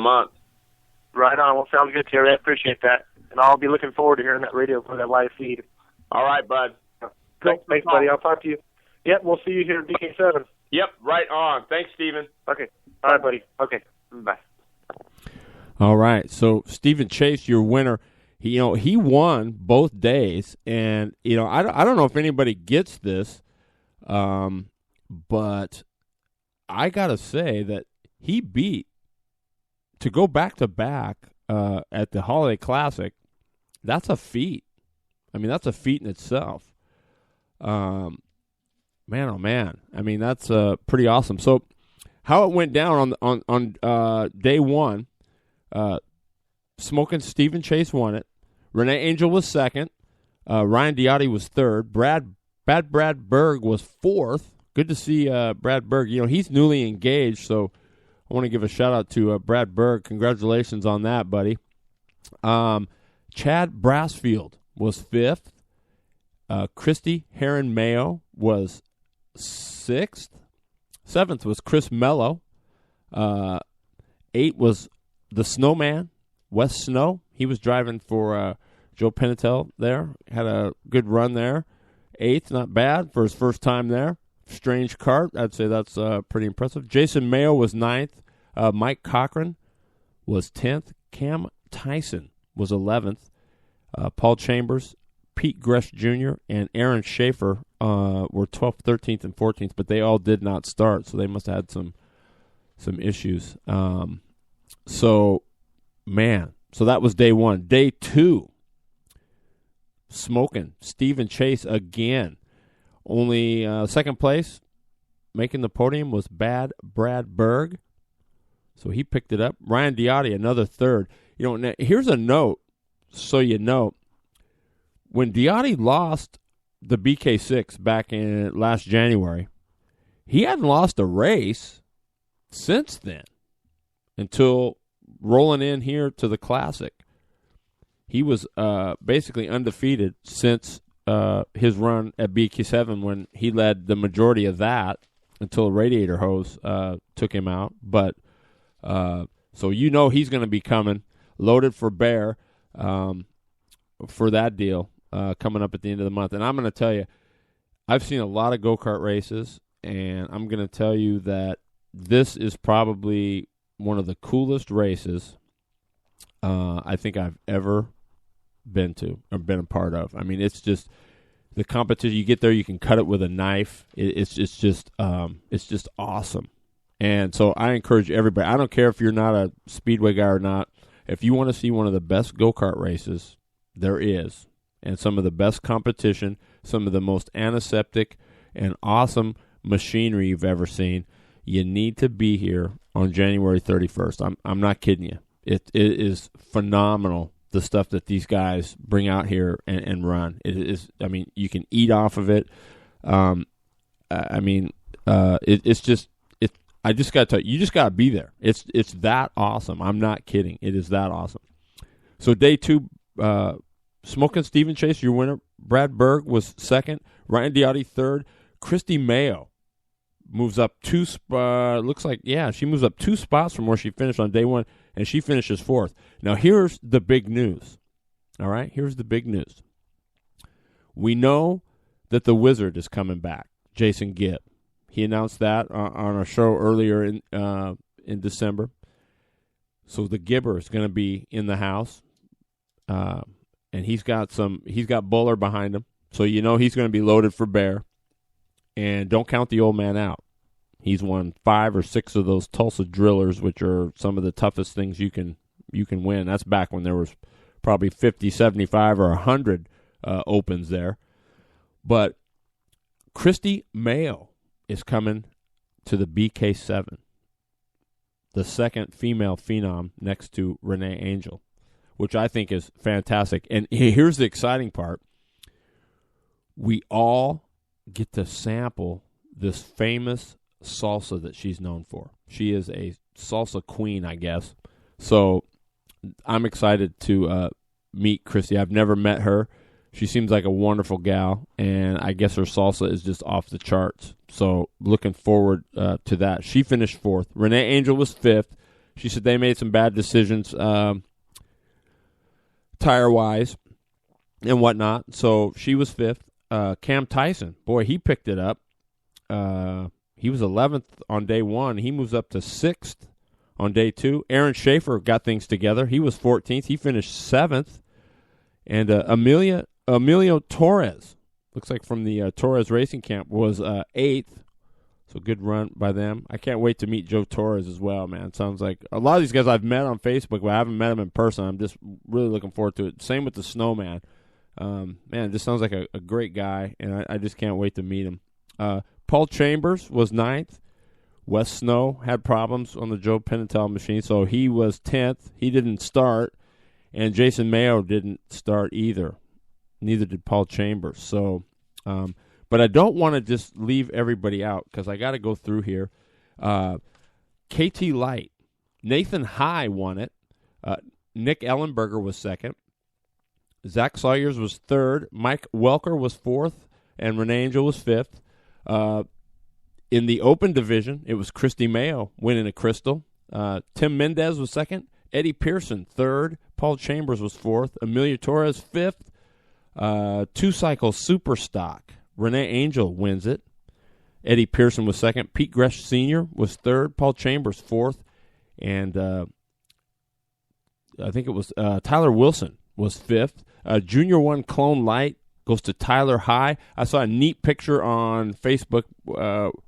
month. Right on. Well, sounds good, Terry. I appreciate that. And I'll be looking forward to hearing that radio for that live feed. All right, bud. Cool. Thanks, buddy. I'll talk to you. Yep, we'll see you here at BK7. Yep, right on. Thanks, Steven. Okay. All right, buddy. Okay. Bye. All right. So Stephen Chase, your winner. He won both days, and I don't know if anybody gets this, but I gotta say that he beat to go back to back at the Holiday Classic. That's a feat. I mean, that's a feat in itself. Man, oh man. I mean, that's pretty awesome. So, how it went down on day one, Smoking Stephen Chase won it. Renee Angel was second. Ryan Diotti was third. Brad Berg was fourth. Good to see Brad Berg. He's newly engaged, so I want to give a shout-out to Brad Berg. Congratulations on that, buddy. Chad Brassfield was fifth. Christy Heron-Mayo was sixth. Seventh was Chris Mello. Eight was the Snowman, Wes Snow. He was driving for Joe Pimentel there. Had a good run there. Eighth, not bad for his first time there. Strange cart. I'd say that's pretty impressive. Jason Mayo was ninth. Mike Cochran was 10th. Cam Tyson was 11th. Paul Chambers, Pete Gresh Jr., and Aaron Schaefer were 12th, 13th, and 14th, but they all did not start, so they must have had some issues. So that was day one. Day two, Smoking Stephen Chase again. Only second place, making the podium, was Brad Berg. So he picked it up. Ryan Diotti, another third. Now, here's a note, so you know. When Diotti lost the BK6 back in last January, he hadn't lost a race since then until rolling in here to the Classic. He was basically undefeated since his run at BK7 when he led the majority of that until a radiator hose took him out. But so he's going to be coming loaded for bear for that deal coming up at the end of the month. And I'm going to tell you, I've seen a lot of go-kart races, and I'm going to tell you that this is probably one of the coolest races I think I've ever been to or been a part of. I mean, it's just the competition. You get there, you can cut it with a knife. It's just awesome. And so I encourage everybody. I don't care if you're not a speedway guy or not. If you want to see one of the best go-kart races there is, and some of the best competition, some of the most antiseptic and awesome machinery you've ever seen, you need to be here on January 31st. I'm not kidding you. It is phenomenal, the stuff that these guys bring out here and run. It is. I mean, you can eat off of it. It's just. I just got to tell you, you just got to be there. It's that awesome. I'm not kidding. It is that awesome. So day two, Smoking Stephen Chase, your winner. Brad Berg was second. Ryan Diotti third. Christy Mayo moves up two. Looks like she moves up 2 spots from where she finished on day one, and she finishes fourth. Now here's the big news. All right, here's the big news. We know that the Wizard is coming back, Jason Gibb. He announced that on a show earlier in December. So the Gibber is going to be in the house, and he's got Buller behind him. So he's going to be loaded for bear. And don't count the old man out. He's won 5 or 6 of those Tulsa Drillers, which are some of the toughest things you can win. That's back when there was probably 50, 75, or 100 opens there. But Christy Mayo is coming to the BK7, the second female phenom next to Renee Angel, which I think is fantastic. And here's the exciting part. We all get to sample this famous salsa that she's known for. She is a salsa queen, I guess. So I'm excited to meet Christy. I've never met her. She seems like a wonderful gal, and I guess her salsa is just off the charts. So looking forward to that. She finished fourth. Renee Angel was fifth. She said they made some bad decisions tire-wise and whatnot. So she was 5th. Cam Tyson, boy, he picked it up. He was 11th on day 1. He moves up to 6th on day 2. Aaron Schaefer got things together. He was 14th. He finished 7th. And Emilio Torres, looks like from the Torres Racing Camp, was 8th. So good run by them. I can't wait to meet Joe Torres as well, man. Sounds like a lot of these guys I've met on Facebook, but I haven't met them in person. I'm just really looking forward to it. Same with the Snowman. Man, this sounds like a great guy, and I just can't wait to meet him. Paul Chambers was 9th. Wes Snow had problems on the Joe Pimentel machine, so he was 10th. He didn't start, and Jason Mayo didn't start either. Neither did Paul Chambers. So, but I don't want to just leave everybody out because I got to go through here. KT Light, Nathan High won it. Nick Ellenberger was 2nd. Zach Sawyers was 3rd. Mike Welker was 4th, and Renee Angel was 5th. In the open division, it was Christy Mayo winning a Crystal. Tim Mendez was 2nd. Eddie Pearson, 3rd. Paul Chambers was 4th. Amelia Torres, 5th. Two-cycle super stock. Renee Angel wins it. Eddie Pearson was 2nd. Pete Gresh Sr. was 3rd. Paul Chambers, 4th. And I think it was Tyler Wilson was 5th. Junior 1 Clone Light goes to Tyler High. I saw a neat picture on Facebook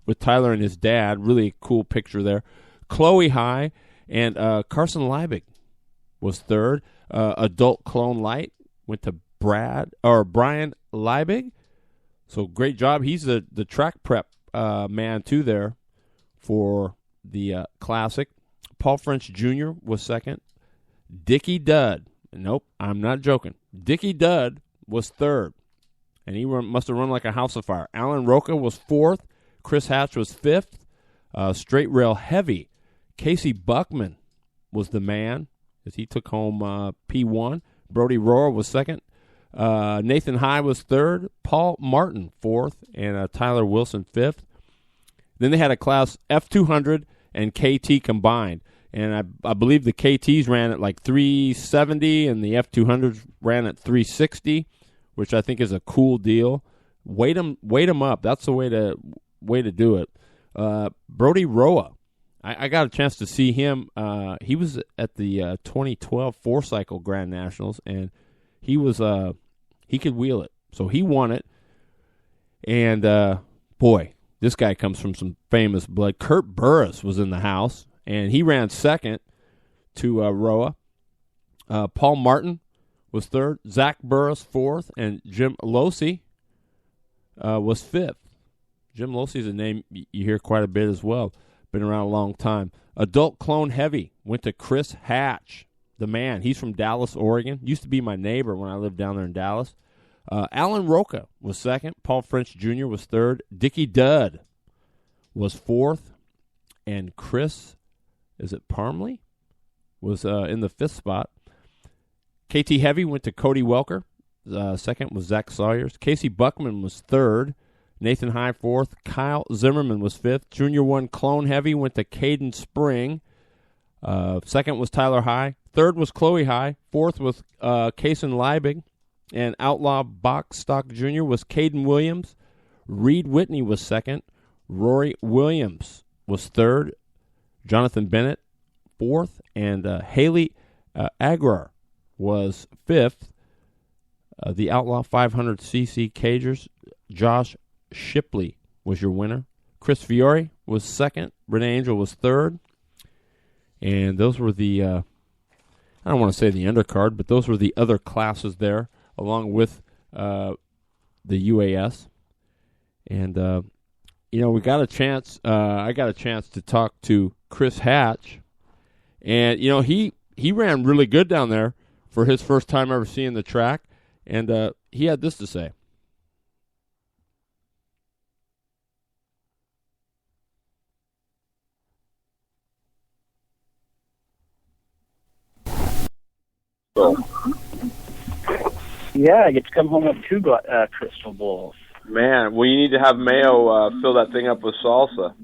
with Tyler and his dad. Really cool picture there. Chloe High and Carson Liebig was 3rd. Adult Clone Light went to Brian Liebig. So great job. He's the track prep man too there for the Classic. Paul French Jr. was 2nd. Dickie Dudd. Nope, I'm not joking. Dickie Dudd was 3rd. And he must have run like a house of fire. Alan Roca was 4th. Chris Hatch was 5th. Straight Rail Heavy. Casey Buckman was the man as he took home P1. Brody Rohr was 2nd. Nathan High was 3rd. Paul Martin 4th. And Tyler Wilson 5th. Then they had a class F200 and KT combined. And I believe the KTs ran at like 370 and the F200s ran at 360, which I think is a cool deal. Weight them up. That's the way to do it. Brody Roa, I got a chance to see him. He was at the 2012 4-cycle Grand Nationals, and he could wheel it. So he won it. And, boy, this guy comes from some famous blood. Kurt Burris was in the house, and he ran 2nd to Roa. Paul Martin was 3rd. Zach Burris 4th, and Jim Losey was 5th. Jim Losey is a name you hear quite a bit as well. Been around a long time. Adult Clone Heavy went to Chris Hatch, the man. He's from Dallas, Oregon. Used to be my neighbor when I lived down there in Dallas. Alan Roca was 2nd. Paul French Jr. was 3rd. Dickie Dudd was 4th. And Chris, is it Parmley? Was in the 5th spot. KT Heavy went to Cody Welker. 2nd was Zach Sawyers. Casey Buckman was 3rd. Nathan High 4th. Kyle Zimmerman was 5th. Junior 1 Clone Heavy went to Caden Spring. 2nd was Tyler High. 3rd was Chloe High. 4th was Kason Liebig. And Outlaw Box Stock Jr. was Caden Williams. Reed Whitney was 2nd. Rory Williams was 3rd. Jonathan Bennett 4th. And Haley Agrar was 5th. The Outlaw 500cc Cagers, Josh Shipley was your winner. Chris Fiore was 2nd. Renee Angel was 3rd. And those were the, I don't want to say the undercard, but those were the other classes there, along with the UAS. And, we got a chance, I got a chance to talk to Chris Hatch. And, he ran really good down there for his first time ever seeing the track. And he had this to say. Yeah, I get to come home with 2 crystal bowls. Man, well, you need to have Mayo fill that thing up with salsa.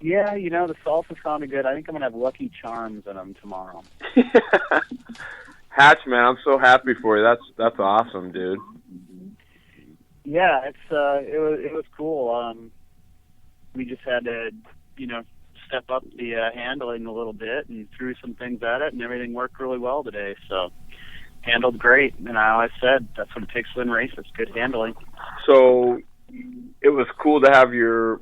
Yeah, the salsa sounded good. I think I'm going to have Lucky Charms in them tomorrow. Hatch, man, I'm so happy for you. That's awesome, dude. Yeah, it was cool. We just had to, step up the handling a little bit and threw some things at it, and everything worked really well today. So handled great, and I always said that's what it takes to win races, good handling. So it was cool to have your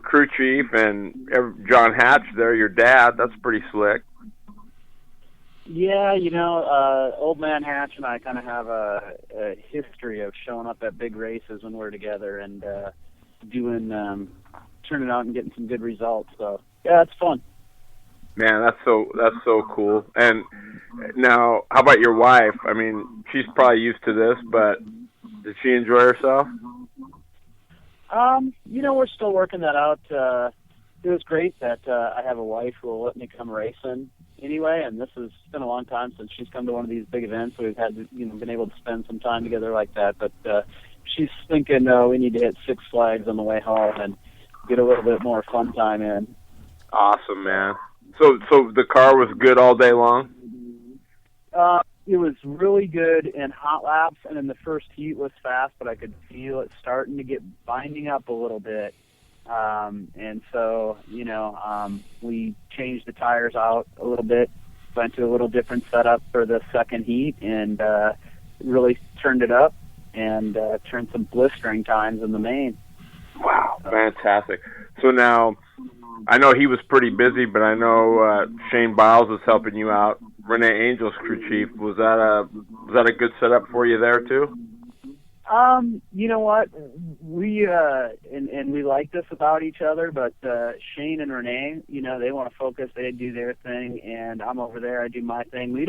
crew chief and John Hatch there, your dad. That's pretty slick. Yeah, Old Man Hatch and I kind of have a history of showing up at big races when we're together and turning out and getting some good results. So yeah, it's fun. Man, that's so cool. And now, how about your wife? I mean, she's probably used to this, but did she enjoy herself? We're still working that out. It was great that I have a wife who will let me come racing anyway, and this has been a long time since she's come to one of these big events, so we've had been able to spend some time together like that. But she's thinking we need to hit Six Flags on the way home and get a little bit more fun time in. Awesome, man. So the car was good all day long? It was really good in hot laps, and in the first heat was fast, but I could feel it starting to get binding up a little bit. And so, we changed the tires out a little bit, went to a little different setup for the second heat, and really turned it up and turned some blistering times in the main. Wow, fantastic. So now, I know he was pretty busy, but I know Shane Biles is helping you out. Renee Angel's crew chief. Was that a good setup for you there too? You know what? We and we like this about each other, but Shane and Renee, they want to focus. They do their thing, and I'm over there. I do my thing. We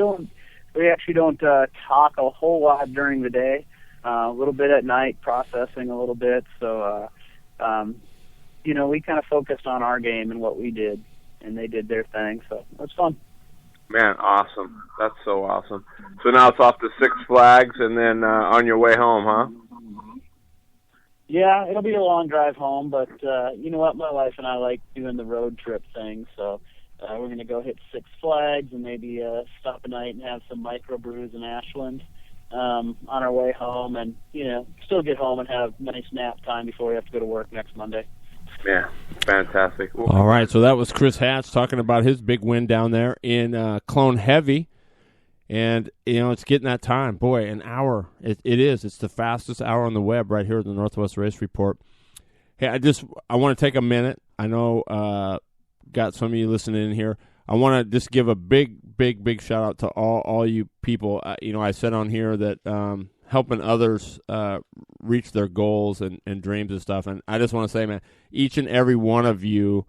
actually don't talk a whole lot during the day. A little bit at night, processing a little bit. So, we kind of focused on our game and what we did, and they did their thing. So it was fun. Man, awesome. That's so awesome. So now it's off to Six Flags and then on your way home, huh? Yeah, it'll be a long drive home, but you know what? My wife and I like doing the road trip thing, so we're going to go hit Six Flags and maybe stop a night and have some microbrews in Ashland on our way home and, still get home and have nice nap time before we have to go to work next Monday. Yeah, fantastic. All right, so that was Chris Hatch talking about his big win down there in Clone Heavy. And, it's getting that time. Boy, an hour. It is. It's the fastest hour on the web right here at the Northwest Race Report. Hey, I want to take a minute. I know got some of you listening in here. I want to just give a big shout-out to all you people. I said on here that helping others reach their goals and dreams and stuff. And I just want to say, man, each and every one of you,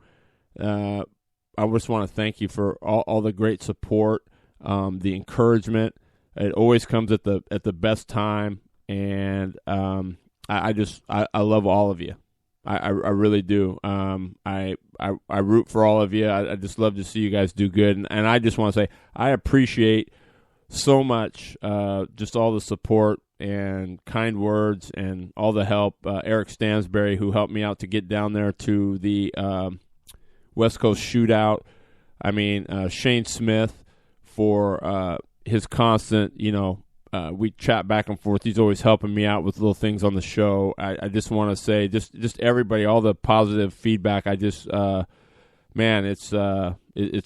I just want to thank you for all the great support, the encouragement. It always comes at the best time, and I love all of you. I really do. I root for all of you. I just love to see you guys do good, and I just want to say I appreciate so much just all the support and kind words and all the help. Eric Stansberry, who helped me out to get down there to the West Coast Shootout. I mean, Shane Smith for his constant, we chat back and forth. He's always helping me out with little things on the show. I just want to say, just everybody, all the positive feedback. I just, man, it's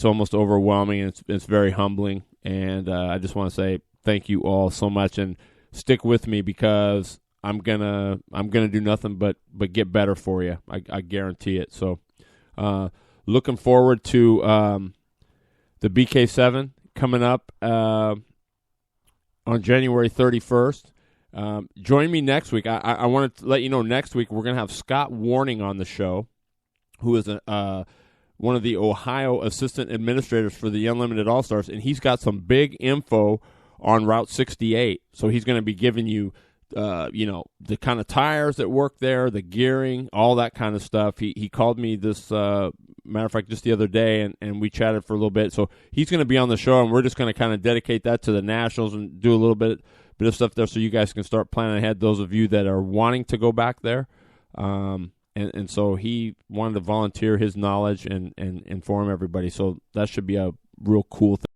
almost overwhelming, and it's very humbling. And I just want to say thank you all so much, and stick with me because I'm gonna do nothing but get better for you. I guarantee it. So, looking forward to the BK7 coming up on January 31st. Join me next week. I wanted to let you know next week we're gonna have Scott Warning on the show, who is one of the Ohio assistant administrators for the Unlimited All-Stars, and he's got some big info on Route 68. So he's going to be giving you, the kind of tires that work there, the gearing, all that kind of stuff. He called me this, matter of fact, just the other day, and we chatted for a little bit. So he's going to be on the show, and we're just going to kind of dedicate that to the Nationals and do a little bit of stuff there so you guys can start planning ahead, those of you that are wanting to go back there. and so he wanted to volunteer his knowledge and inform everybody. So that should be a real cool thing.